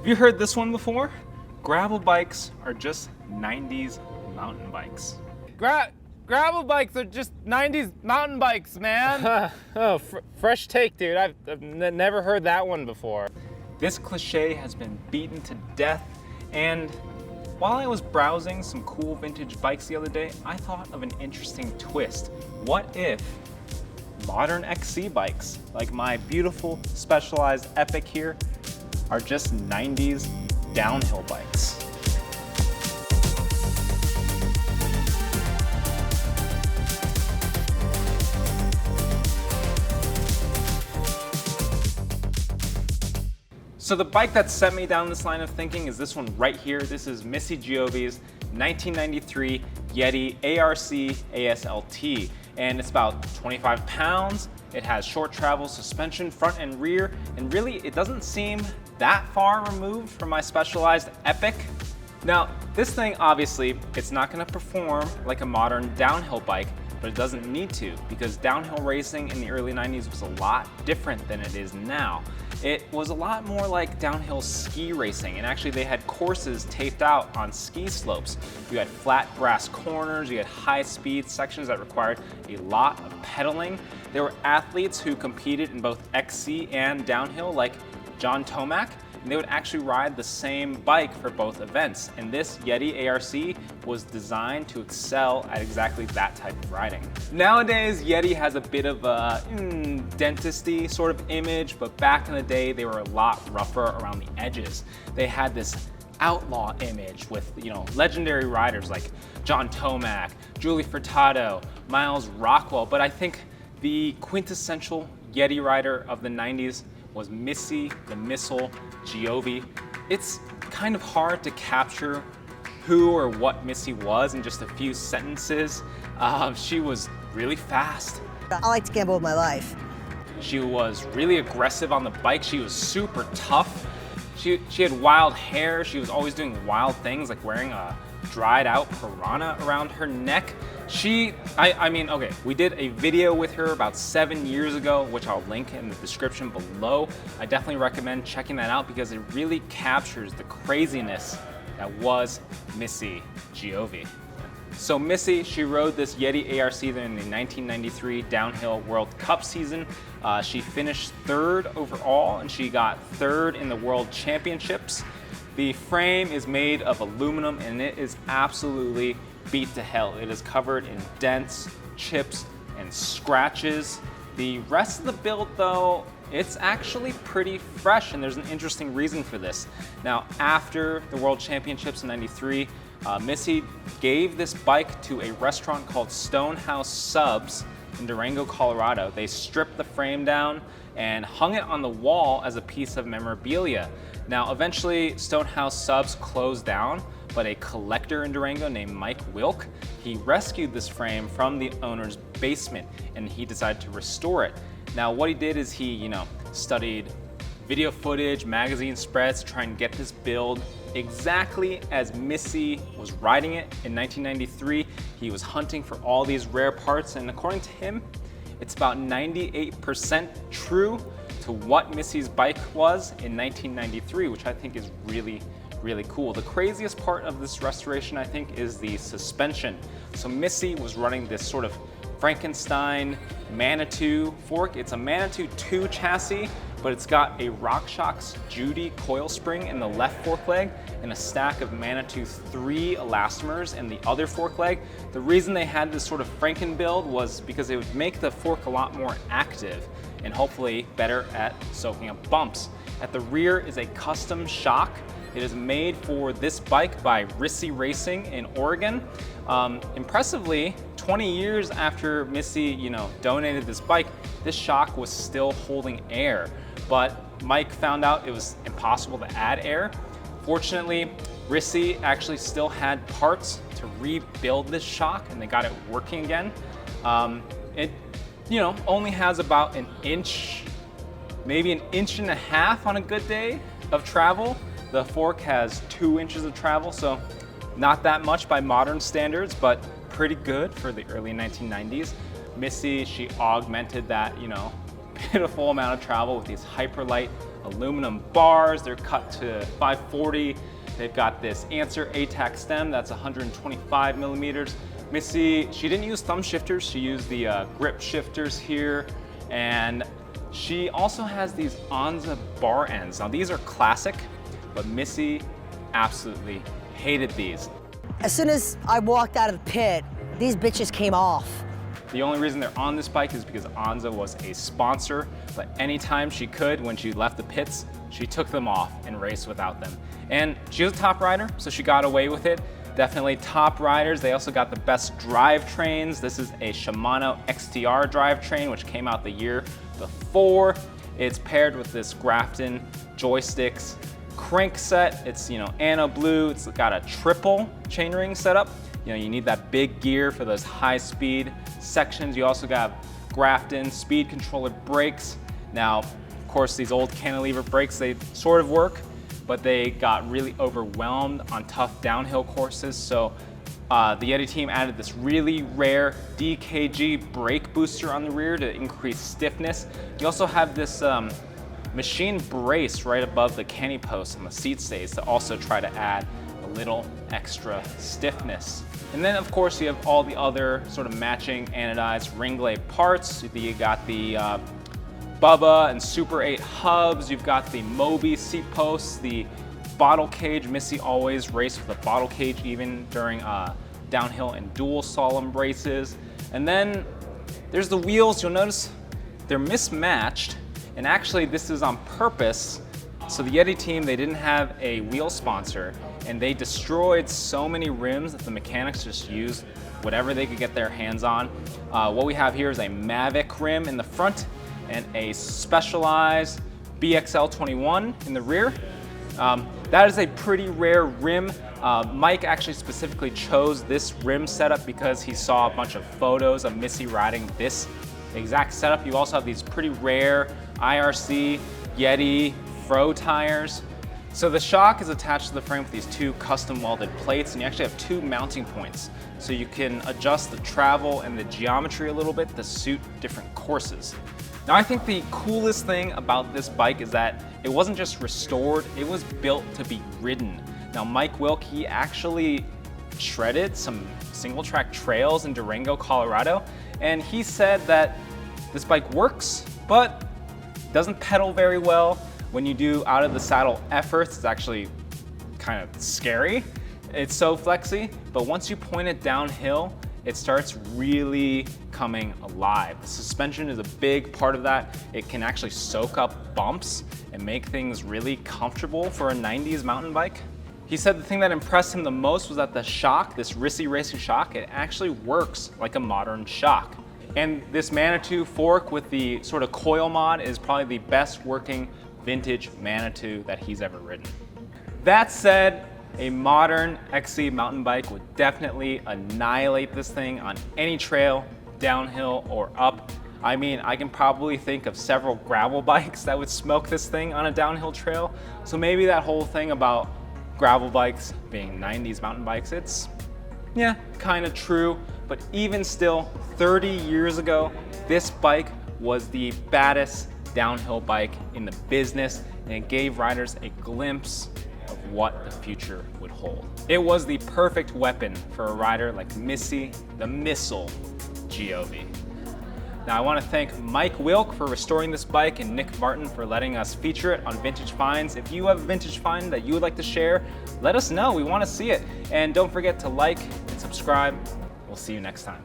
Have you heard this one before? Gravel bikes are just 90s mountain bikes. Gravel bikes are just 90s mountain bikes, man. Fresh take, dude. I've never heard that one before. This cliche has been beaten to death, and while I was browsing some cool vintage bikes the other day, I thought of an interesting twist. What if modern XC bikes, like my beautiful Specialized Epic here, are just 90s downhill bikes? So the bike that sent me down this line of thinking is this one right here. This is Missy Giove's 1993 Yeti ARC ASLT, and it's about 25 pounds. It has short travel suspension, front and rear, and really it doesn't seem that far removed from my Specialized Epic. Now, this thing, obviously, it's not gonna perform like a modern downhill bike, but it doesn't need to, because downhill racing in the early 90s was a lot different than it is now. It was a lot more like downhill ski racing, and actually they had courses taped out on ski slopes. You had flat grass corners, you had high speed sections that required a lot of pedaling. There were athletes who competed in both XC and downhill, like John Tomac, and they would actually ride the same bike for both events. And this Yeti ARC was designed to excel at exactly that type of riding. Nowadays, Yeti has a bit of a dentist-y sort of image, but back in the day, they were a lot rougher around the edges. They had this outlaw image with, legendary riders like John Tomac, Julie Furtado, Miles Rockwell, but I think the quintessential Yeti rider of the 90s was Missy the Missile Giove. It's kind of hard to capture who or what Missy was in just a few sentences. She was really fast. I like to gamble with my life. She was really aggressive on the bike. She was super tough. She had wild hair. She was always doing wild things, like wearing a dried out piranha around her neck. Okay, we did a video with her about 7 years ago, which I'll link in the description below. I definitely recommend checking that out because it really captures the craziness that was Missy Giove. So Missy, she rode this Yeti ARC in the 1993 Downhill World Cup season. She finished third overall, and she got third in the World Championships. The frame is made of aluminum, and it is absolutely beat to hell. It is covered in dents, chips, and scratches. The rest of the build, though, it's actually pretty fresh, and there's an interesting reason for this. Now, after the World Championships in '93, Missy gave this bike to a restaurant called Stonehouse Subs in Durango, Colorado. They stripped the frame down and hung it on the wall as a piece of memorabilia. Now, eventually, Stonehouse Subs closed down, but a collector in Durango named Mike Wilk, he rescued this frame from the owner's basement, and he decided to restore it. Now, what he did is he, studied video footage, magazine spreads to try and get this build exactly as Missy was riding it in 1993. He was hunting for all these rare parts, and according to him, it's about 98% true to what Missy's bike was in 1993, which I think is really cool. The craziest part of this restoration, I think, is the suspension. So Missy was running this sort of Frankenstein Manitou fork. It's a Manitou 2 chassis, but it's got a RockShox Judy coil spring in the left fork leg and a stack of Manitou 3 elastomers in the other fork leg. The reason they had this sort of Franken build was because it would make the fork a lot more active and hopefully better at soaking up bumps. At the rear is a custom shock. It is made for this bike by Rissy Racing in Oregon. Impressively, 20 years after Missy, donated this bike, this shock was still holding air. But Mike found out it was impossible to add air. Fortunately, Rissy actually still had parts to rebuild this shock, and they got it working again. It, only has about an inch, maybe an inch and a half on a good day of travel. The fork has 2 inches of travel, so not that much by modern standards, but pretty good for the early 1990s. Missy, she augmented that, pitiful amount of travel with these hyperlight aluminum bars. They're cut to 540. They've got this Answer ATAC stem that's 125 millimeters. Missy, she didn't use thumb shifters. She used the grip shifters here. And she also has these Onza bar ends. Now these are classic, but Missy absolutely hated these. As soon as I walked out of the pit, these bitches came off. The only reason they're on this bike is because Onza was a sponsor, but anytime she could, when she left the pits, she took them off and raced without them. And she was a top rider, so she got away with it. Definitely top riders. They also got the best drivetrains. This is a Shimano XTR drivetrain, which came out the year before. It's paired with this Grafton joysticks crank set. It's, Anna Blue. It's got a triple chainring setup. You need that big gear for those high speed sections. You also got Grafton speed controller brakes. Now, of course, these old cantilever brakes, they sort of work, but they got really overwhelmed on tough downhill courses. So the Yeti team added this really rare DKG brake booster on the rear to increase stiffness. You also have this machine brace right above the canty post on the seat stays to also try to add a little extra stiffness. And then of course you have all the other sort of matching anodized ring blade parts. You got the Bubba and Super 8 hubs. You've got the Moby seat posts, the bottle cage. Missy always raced with a bottle cage even during downhill and dual slalom races. And then there's the wheels. You'll notice they're mismatched, and actually this is on purpose. So the Yeti team, they didn't have a wheel sponsor, and they destroyed so many rims that the mechanics just used whatever they could get their hands on. What we have here is a Mavic rim in the front and a Specialized BXL 21 in the rear. That is a pretty rare rim. Mike actually specifically chose this rim setup because he saw a bunch of photos of Missy riding this exact setup. You also have these pretty rare IRC Yeti Fro tires. So the shock is attached to the frame with these two custom welded plates, and you actually have two mounting points. So you can adjust the travel and the geometry a little bit to suit different courses. Now I think the coolest thing about this bike is that it wasn't just restored, it was built to be ridden. Now Mike Wilk, he actually shredded some single track trails in Durango, Colorado, and he said that this bike works, but doesn't pedal very well. When you do out of the saddle efforts, it's actually kind of scary. It's so flexy, but once you point it downhill, it starts really coming alive. The suspension is a big part of that. It can actually soak up bumps and make things really comfortable for a 90s mountain bike. He said the thing that impressed him the most was that the shock, this Rissy Racing shock, it actually works like a modern shock. And this Manitou fork with the sort of coil mod is probably the best working vintage Manitou that he's ever ridden. That said, a modern XC mountain bike would definitely annihilate this thing on any trail, downhill or up. I mean, I can probably think of several gravel bikes that would smoke this thing on a downhill trail. So maybe that whole thing about gravel bikes being 90s mountain bikes, it's, yeah, kind of true. But even still, 30 years ago, this bike was the baddest downhill bike in the business, and it gave riders a glimpse of what the future would hold. It was the perfect weapon for a rider like Missy the Missile Giove. Now I want to thank Mike Wilk for restoring this bike and Nick Martin for letting us feature it on Vintage Finds. If you have a vintage find that you would like to share, let us know. We want to see it. And don't forget to like and subscribe. We'll see you next time.